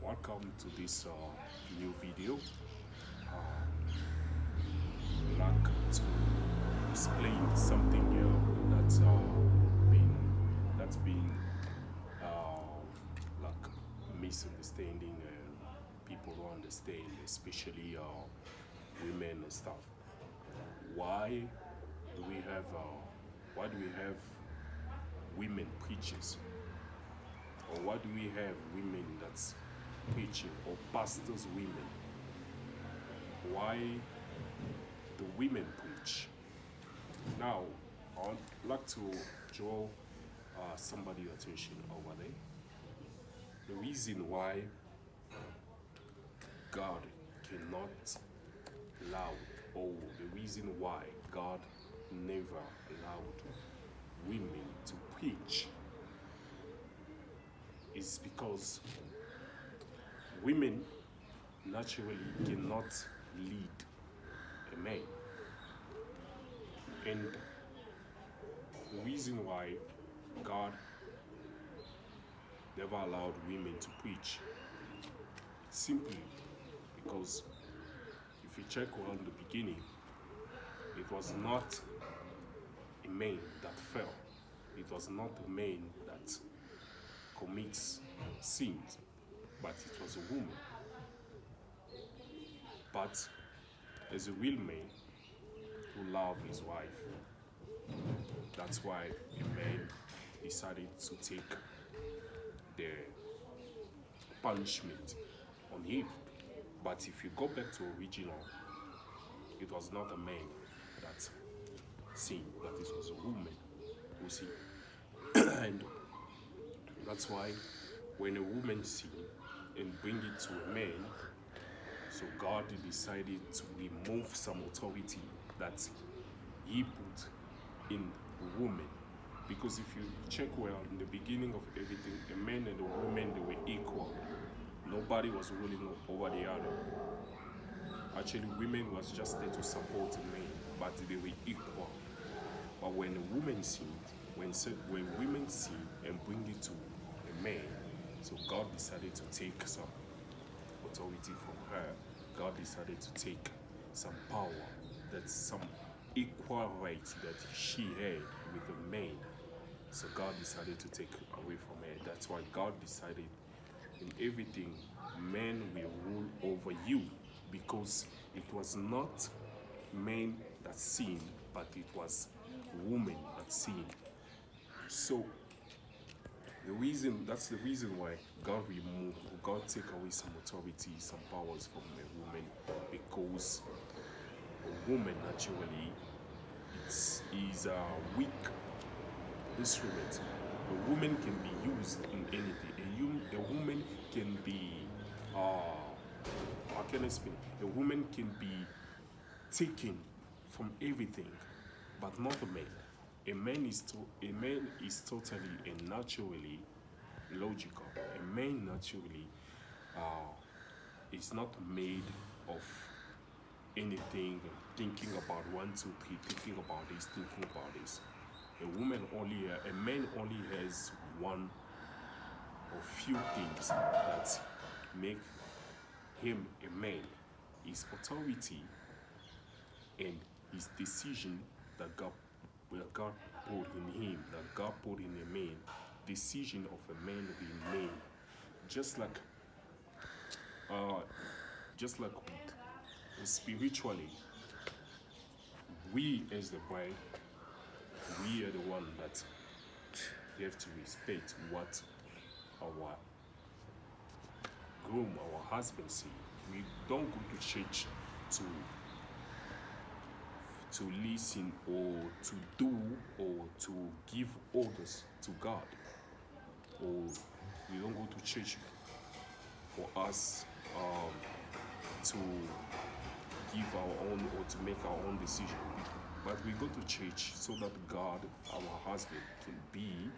Welcome to this new video. I'd like to explain something here that's been like misunderstanding and people don't understand, especially women and stuff. Why do we have women preachers, or why do we have women that's preaching, or pastors women? Why the women preach? Now, I'd like to draw somebody attention over there. The reason why God cannot allow, or the reason why God never allowed women to preach, is because women naturally cannot lead a man. And the reason why God never allowed women to preach, simply because if you check well in the beginning, it was not a man that fell. It was not a man that commits sins, but it was a woman. But as a real man who loved his wife, that's why a man decided to take the punishment on him. But if you go back to original, it was not a man that sinned, but it was a woman who sinned. And that's why when a woman sinned and bring it to a man, so God decided to remove some authority that he put in a woman. Because if you check well, in the beginning of everything, a man and a woman, they were equal. Nobody was ruling over the other. Actually, women was just there to support a man, but they were equal. But when a woman sinned, when women sin and bring it to a man, so God decided to take some authority from her. God decided to take some power, that's some equal rights that she had with a man. So God decided to take away from her. That's why God decided in everything, men will rule over you, because it was not men that sinned, but it was women that sinned. So that's the reason why God take away some authority, some powers from a woman, because a woman naturally is a weak instrument. A woman can be used in anything. A woman can be, how can I speak? A woman can be taken from everything, but not a man. A man is totally and naturally logical. A man naturally is not made of anything, thinking about one, two, three, thinking about this, thinking about this. A man only has one or few things that make him a man: his authority and his decision that God put in him, that God put in a man. Decision of a man remain. Just like spiritually, we as the bride, we are the one that have to respect what our groom, our husband say. We don't go to church to listen or to do or to give orders to God. Or we don't go to church for us to give our own or to make our own decision. But we go to church so that God, our husband, can be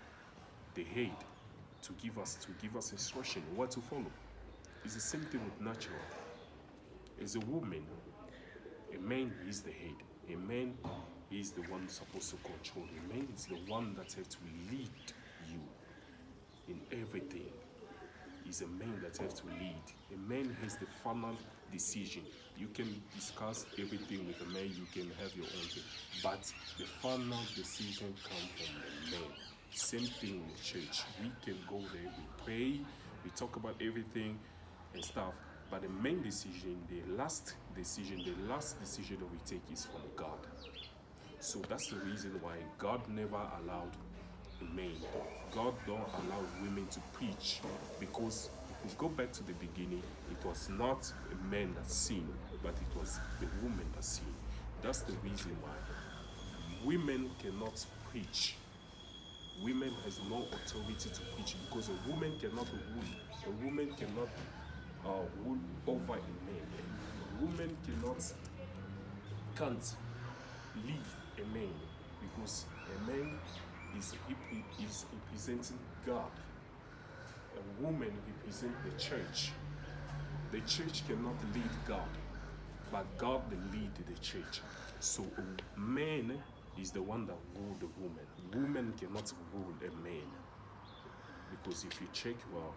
the head, to give us instruction what to follow. It's the same thing with natural. As a woman, a man is the head. A man is the one supposed to control. A man is the one that has to lead you in everything. is a man that has to lead. A man has the final decision. You can discuss everything with a man, you can have your own thing, but the final decision comes from the man. Same thing in church. We can go there, we pray, we talk about everything and stuff, but the main decision, the last decision that we take is from God. So that's the reason why God never allowed men. God don't allow women to preach, because if we go back to the beginning, it was not a man that sinned, but it was the woman that sinned. That's the reason why women cannot preach. Women has no authority to preach, because a woman cannot rule. A woman cannot rule over a man. A woman can't lead a man, because a man is representing God. A woman represents the church. The church cannot lead God, but God will lead the church. So a man is the one that rules the woman. Woman cannot rule a man, because if you check well,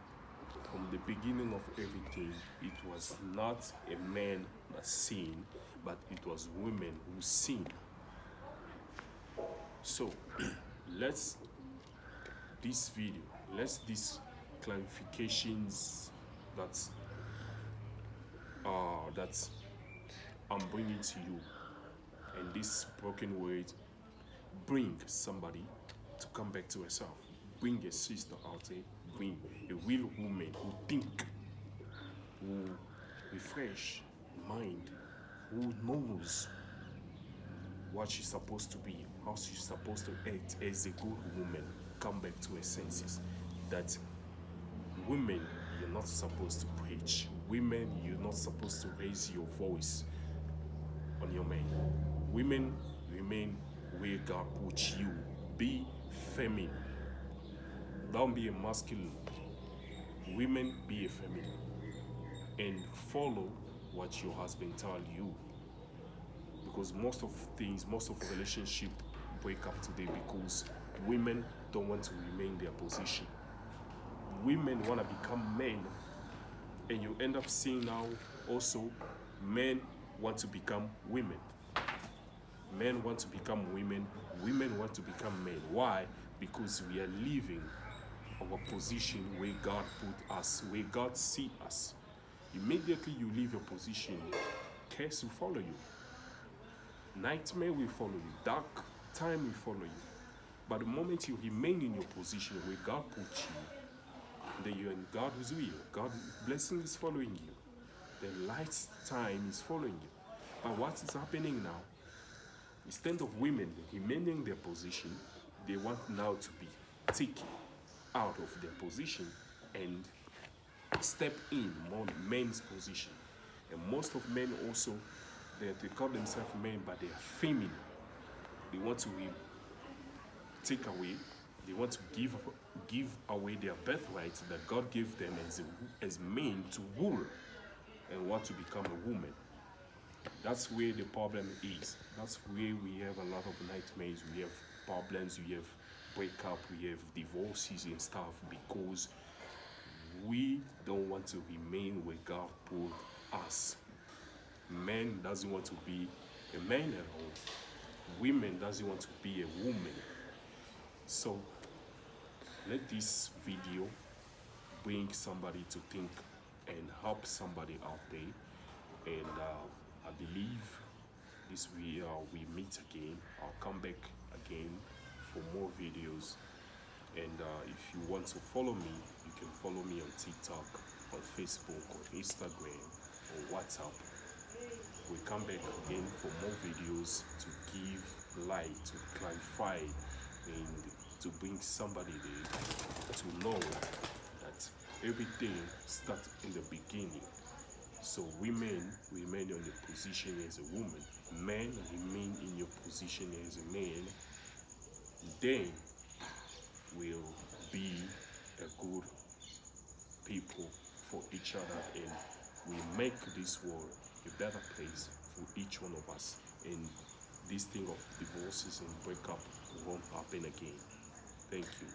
from the beginning of everything, it was not a man that sinned, but it was women who sinned. So let's these clarifications that I'm bringing to you, and this broken word bring somebody to come back to herself. Bring a sister out there. Bring a real woman who think, who refresh mind, who knows what she's supposed to be, how she's supposed to act as a good woman. Come back to her senses. That women, you're not supposed to preach. Women, you're not supposed to raise your voice on your man. Women, remain where God put you. Be feminine. Don't be a masculine. Women, be a feminine. And follow what your husband tell you. Because most of relationship break up today because women don't want to remain in their position. Women want to become men, and you end up seeing now also men want to become women. Men want to become women, women want to become men. Why? Because we are leaving our position where God put us, where God see us. Immediately you leave your position, curse will follow you. Nightmare will follow you. Dark time will follow you. But the moment you remain in your position where God put you, then you're in God's will. God's blessing is following you. The light time is following you. But what is happening now? Instead of women remaining in their position, they want now to be taken out of their position and step in more men's position. And most of men also, they call themselves men, but they are feminine. They want to take away, they want to give away their birthright that God gave them as men to rule, and want to become a woman. That's where the problem is. That's where we have a lot of nightmares. We have problems, we have breakup, we have divorces and stuff, because we don't want to remain where God put us. Man doesn't want to be a man at all. Women doesn't want to be a woman. So let this video bring somebody to think and help somebody out there. And I believe this we meet again. I'll come back again for more videos. And if you want to follow me, you can follow me on TikTok, on Facebook, on Instagram, or WhatsApp. We come back again for more videos to give light, to clarify, and to bring somebody there to know that everything starts in the beginning. So women remain in your position as a woman, men remain in your position as a man, then we'll be a good people for each other, and we make this world a better place for each one of us. And this thing of divorces and breakup won't happen again. Thank you.